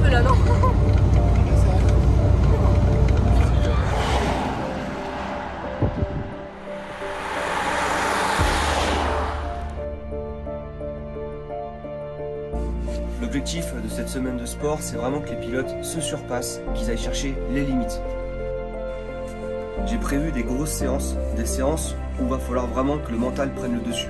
peu là, non? L'objectif de cette semaine de sport, c'est vraiment que les pilotes se surpassent, qu'ils aillent chercher les limites. J'ai prévu des grosses séances, des séances où il va falloir vraiment que le mental prenne le dessus.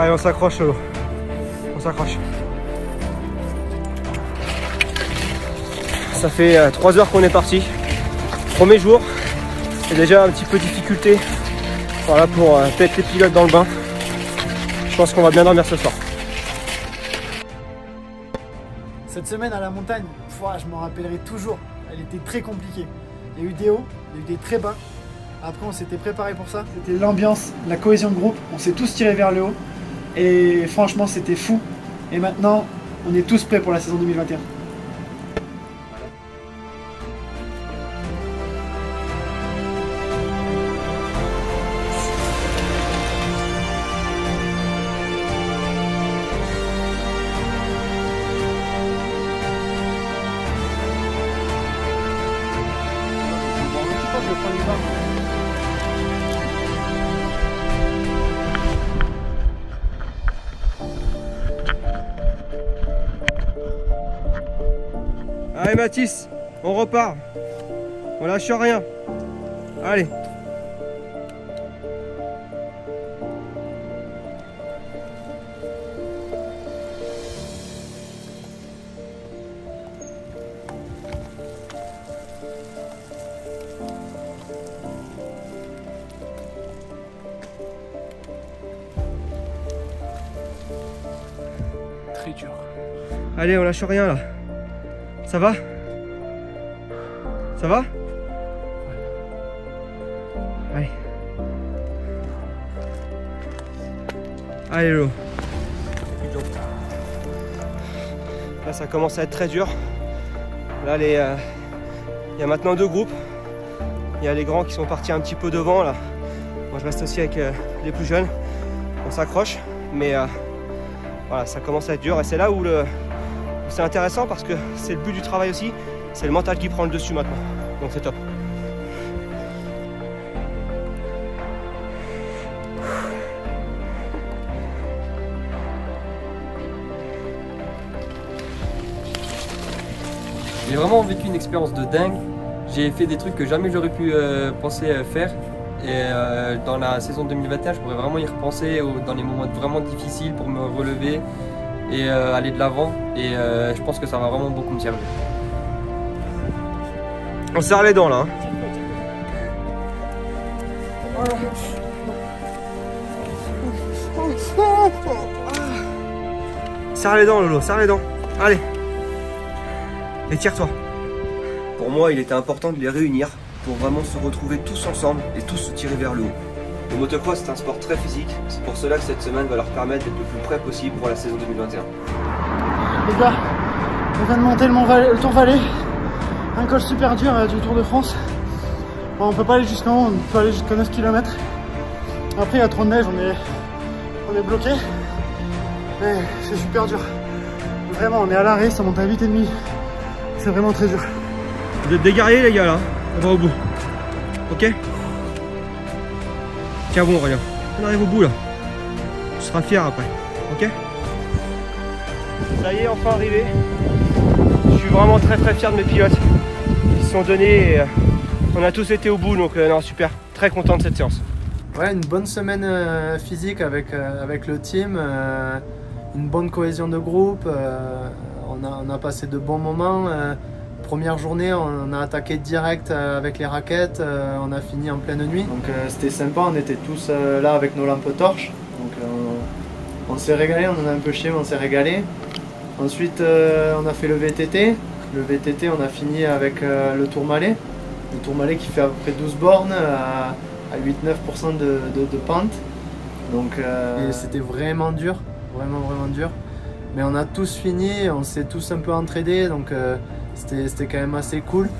Allez, on s'accroche, Lolo. On s'accroche. Ça fait 3 heures qu'on est parti. Premier jour. Et déjà un petit peu de difficulté. Voilà, pour mettre les pilotes dans le bain. Je pense qu'on va bien dormir ce soir. Cette semaine à la montagne, je m'en rappellerai toujours. Elle était très compliquée. Il y a eu des hauts, il y a eu des très bas. Après, on s'était préparé pour ça. C'était l'ambiance, la cohésion de groupe. On s'est tous tirés vers le haut. Et franchement, c'était fou. Et maintenant, on est tous prêts pour la saison 2021. Allez Mathis, on repart. On lâche rien. Allez. Très dur. Allez, on lâche rien là. Ça va? Ça va? Allez. Allez, Lolo. Là, ça commence à être très dur. Là, il y a maintenant 2 groupes. Il y a les grands qui sont partis un petit peu devant là. Moi, je reste aussi avec les plus jeunes. On s'accroche, mais voilà, ça commence à être dur. Et c'est là où c'est intéressant parce que c'est le but du travail aussi, c'est le mental qui prend le dessus maintenant, donc c'est top. J'ai vraiment vécu une expérience de dingue, j'ai fait des trucs que jamais j'aurais pu penser faire et dans la saison 2021 je pourrais vraiment y repenser dans les moments vraiment difficiles pour me relever et aller de l'avant et je pense que ça va vraiment beaucoup me servir. On serre les dents là. Serre les dents Lolo, serre les dents. Allez. Étire-toi. Pour moi, il était important de les réunir pour vraiment se retrouver tous ensemble et tous se tirer vers le haut. Le motocross, c'est un sport très physique, c'est pour cela que cette semaine va leur permettre d'être le plus près possible pour la saison 2021. Les gars, on vient de monter le Tour Vallée, un col super dur du Tour de France. Bon, on peut pas aller jusqu'en haut, on peut aller jusqu'à 9 km. Après il y a trop de neige, on est bloqué. C'est super dur. Vraiment, on est à l'arrêt, ça monte à 8,5. C'est vraiment très dur. Vous êtes des guerriers les gars là, on va au bout. Ok? Tiens bon, regarde. On arrive au bout là. Tu seras fier après. Ok? Ça y est, enfin arrivé. Je suis vraiment très fier de mes pilotes. Ils se sont donnés et on a tous été au bout, donc non, super. Très content de cette séance. Ouais, une bonne semaine physique avec le team, une bonne cohésion de groupe, on a passé de bons moments. Première journée, on a attaqué direct avec les raquettes, on a fini en pleine nuit. Donc c'était sympa, on était tous là avec nos lampes torches. Donc on s'est régalé, on en a un peu chié mais on s'est régalé. Ensuite on a fait le VTT. Le VTT, on a fini avec le Tourmalet. Le Tourmalet qui fait à peu près 12 bornes à 8-9% de pente. Donc c'était vraiment dur, vraiment dur. Mais on a tous fini, on s'est tous un peu entraînés, donc c'était quand même assez cool.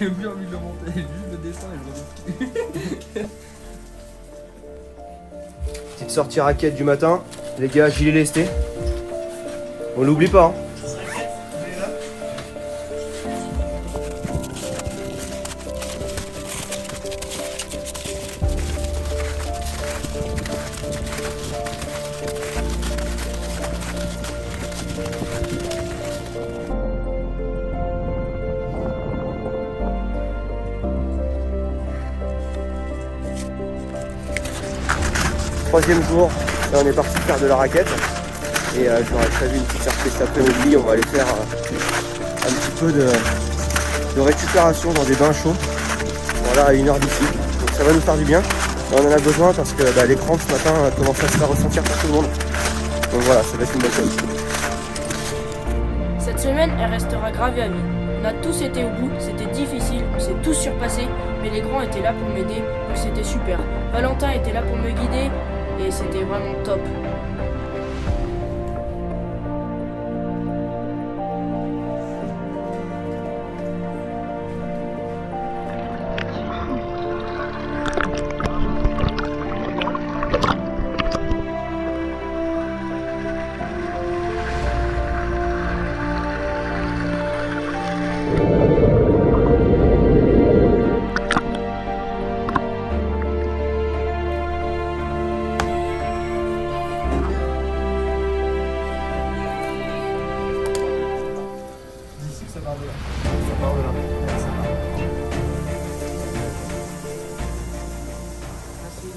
J'ai bien envie de le monter, juste le dessin et je reviens. Petite sortie raquette du matin, les gars, gilet lesté. On l'oublie pas. Hein. Troisième jour, là on est parti faire de la raquette et j'aurais prévu une petite sortie cet après-midi. On va aller faire un petit peu de récupération dans des bains chauds, voilà, à 1h d'ici, donc ça va nous faire du bien. On en a besoin parce que les crampes ce matin commencent à se faire ressentir pour tout le monde, donc voilà, ça va être une bonne chose. Cette semaine, elle restera gravée à vie. On a tous été au bout, c'était difficile, on s'est tous surpassés, mais les grands étaient là pour m'aider, donc c'était super. Valentin était là pour me guider, et c'était vraiment top.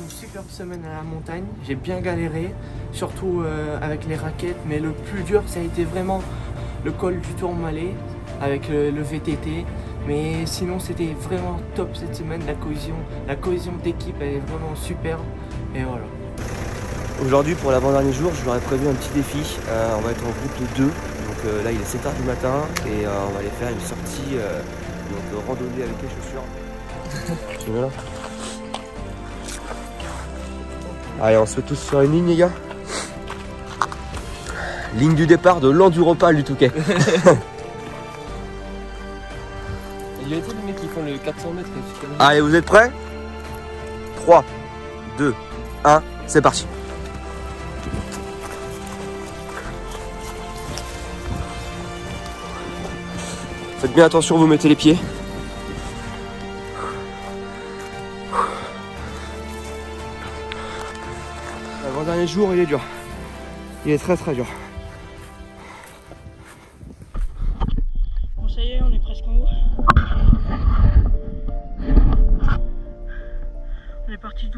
Superbe semaine à la montagne, j'ai bien galéré, surtout avec les raquettes, mais le plus dur ça a été vraiment le col du Tourmalet avec le VTT, mais sinon c'était vraiment top cette semaine, la cohésion d'équipe elle est vraiment superbe et voilà. Aujourd'hui pour l'avant-dernier jour, je leur ai prévu un petit défi. On va être en groupe de 2, donc là il est 7h du matin et on va aller faire une sortie donc, randonnée avec les chaussures. Tu veux là? Allez, on se met tous sur une ligne les gars. Ligne du départ de l'enduropal du Touquet. Il y a été les mecs qui font le 400 mètres. Allez, vous êtes prêts? 3, 2, 1, c'est parti. Faites bien attention, vous mettez les pieds. L'avant-dernier jour, il est dur. Il est très dur. Bon, ça y est, on est presque en haut. On est parti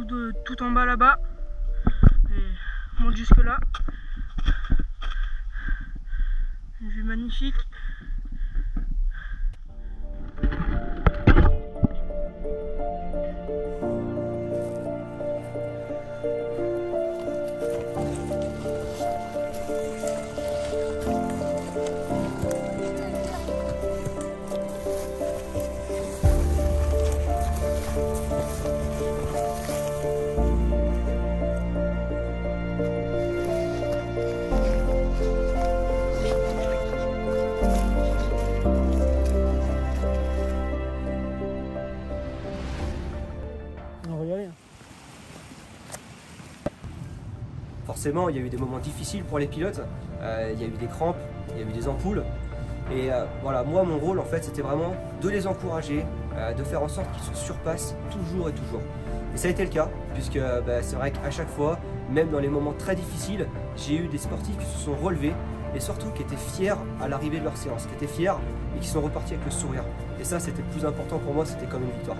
tout en bas là-bas. Et on monte jusque là. Une vue magnifique. forcément, il y a eu des moments difficiles pour les pilotes. Il y a eu des crampes, il y a eu des ampoules. Et voilà, moi, mon rôle, en fait, c'était vraiment de les encourager, de faire en sorte qu'ils se surpassent toujours et toujours. Et ça a été le cas, puisque c'est vrai qu'à chaque fois, même dans les moments très difficiles, j'ai eu des sportifs qui se sont relevés et surtout qui étaient fiers à l'arrivée de leur séance, qui étaient fiers et qui sont repartis avec le sourire. Et ça, c'était le plus important pour moi, c'était comme une victoire.